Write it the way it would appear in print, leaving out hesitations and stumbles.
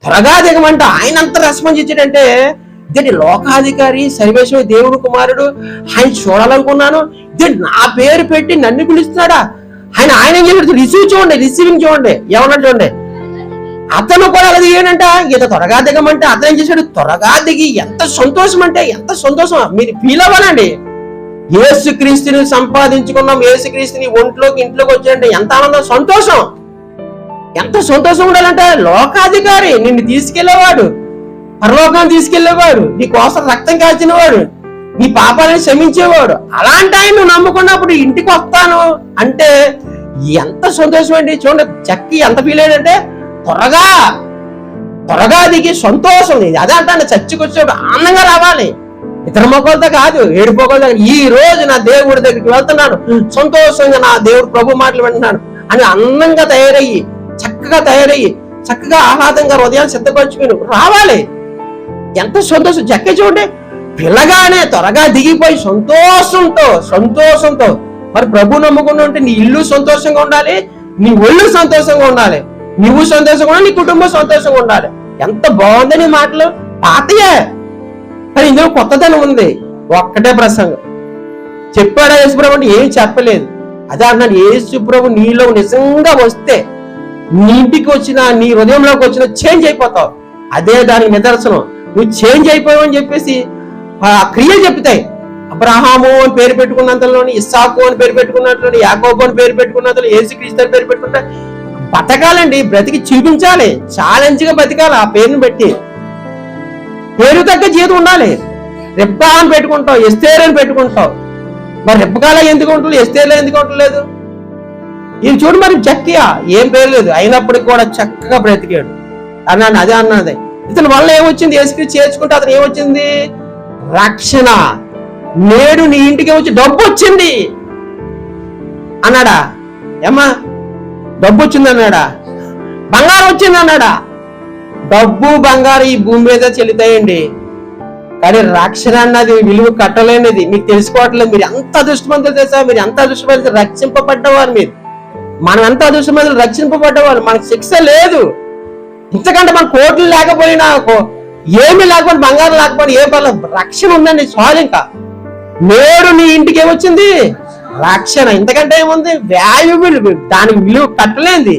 త్వరగా దిగమంట. ఆయన అంత రెస్పాన్స్ ఇచ్చాడంటే ఇదేంటి లోకాధికారి సర్వేశ్వర దేవుడు కుమారుడు, ఆయన చూడాలనుకున్నాను, ఇదే నా పేరు పెట్టి నన్ను పిలుస్తున్నాడా. ఆయన ఏం చెప్పాడు, రిసీవింగ్ చూడండి ఏమన్నాడు చూడండి. అతను కూడా అలా దిగాడంట. ఇంత త్వరగా దిగమంటే అతను ఏం చేశాడు, త్వరగా దిగి ఎంత సంతోషం అంటే ఎంత సంతోషం మీరు ఫీల్ అవ్వాలండి. యేసుక్రీస్తుని సంపాదించుకున్నాం, యేసుక్రీస్తుని ఇంట్లోకి వచ్చాడంటే ఎంత ఆనందం, సంతోషం. ఎంత సంతోషం ఉండాలంటే లోకాధికారి నిన్ను తీసుకెళ్లేవాడు, పరలోకాన్ని తీసుకెళ్లేవాడు, నీ కోసం రక్తం కాల్చినవాడు, నీ పాపాలను క్షమించేవాడు. అలాంటి ఆయన నువ్వు నమ్ముకున్నప్పుడు ఇంటికి వస్తాను అంటే ఎంత సంతోషం అండి. చూడండి చక్కి ఎంత ఫీల్ అయ్యాడంటే త్వరగా దిగి సంతోషం. అదే అంటాను, చచ్చికొచ్చేప్పుడు ఆనందంగా రావాలి, ఇతర మొక్కలతో కాదు, ఏడుపోకలతో. ఈ రోజు నా దేవుడి దగ్గరికి వెళ్తున్నాను, సంతోషంగా నా దేవుడు ప్రభు మాటలు వింటున్నాను అని అందంగా చక్కగా ఆహ్లాదంగా హృదయాన్ని సిద్ధపరచుకుని రావాలి. ఎంత సంతోషం. చక్క చూడండి పిల్లగానే త్వరగా దిగిపోయి సంతోషంతో మరి ప్రభు నమ్ముకుని ఉంటే నీ ఇల్లు సంతోషంగా ఉండాలి, నీ ఒళ్ళు సంతోషంగా ఉండాలి, నువ్వు సంతోషంగా ఉండాలి, నీ కుటుంబం సంతోషంగా ఉండాలి. ఎంత బాగుందని మాటలు పాతయే, కానీ ఇందులో కొత్తదనం ఉంది. ఒక్కటే ప్రసంగం చెప్పాడా యేసుప్రభు అంటే ఏం చెప్పలేదు. అదే అన్నాడు, యేసుప్రభు నీలో నిజంగా వస్తే నీ ఇంటికి వచ్చినా నీ హృదయంలోకి వచ్చినా చేంజ్ అయిపోతావు. అదే దానికి నిదర్శనం. నువ్వు చేంజ్ అయిపోయావు అని చెప్పేసి ఆ క్రియలు చెప్తాయి. అబ్రహాము అని పేరు పెట్టుకున్నంతలోని, ఇస్సాకు అని పేరు పెట్టుకున్నట్లోని, యాకోబు అని పేరు పెట్టుకున్నంతలో, యేసుక్రీస్తు అని పేరు పెట్టుకుంటే బతకాలండి, బ్రతికి చూపించాలి, ఛాలెంజ్ గా బతకాలి. ఆ పేరుని బట్టి పేరు తగ్గ జీవితం ఉండాలి. రెబ్కా అని పెట్టుకుంటావు, ఎస్తేర్ అని పెట్టుకుంటావు. మరి రెబ్కాలా ఎందుకు ఉంటుంది, ఎస్తేర్లో ఎందుకు ఉండలేదు? ఇది చూడు, మరి చక్కియా ఏం పేరు లేదు, అయినప్పటికీ కూడా చక్కగా బ్రతికాడు అన్నాడు. అదే అన్నది ఇతని వల్ల ఏమొచ్చింది, యేసుక్రీస్తు చేర్చుకుంటే అతను ఏమొచ్చింది, రక్షణ. నేడు నీ ఇంటికి వచ్చి డబ్బు వచ్చింది అన్నాడా? ఏమ్మా డబ్బు వచ్చింది అన్నాడా? బంగారం వచ్చింది అన్నాడా? డబ్బు బంగారం ఈ భూమి మీద చెల్లుతాయండి, కానీ రక్షణ అన్నది విలువ కట్టలేనిది. మీకు తెలుసుకోవట్లేదు. మీరు ఎంత అదృష్టవంతులు తెలుసా, మీరు ఎంత అదృష్టవంతులు, రక్షింపబడ్డవారు. మనం ఎంత అదృష్టవంతులు, రక్షింపబడ్డవారు. మనకు శిక్ష లేదు. ఇంతకంటే మన కోట్లు లేకపోయినా, ఏమి లేకపోయినా, బంగారం లేకపోయినా, ఏ బలం, రక్షణ ఉందండి చాలు. ఇంకా నేడు నీ ఇంటికి ఏమొచ్చింది, రక్షణ. ఇంతకంటే ఏముంది, వాల్యుబుల్, దానికి విలువ కట్టలేంది.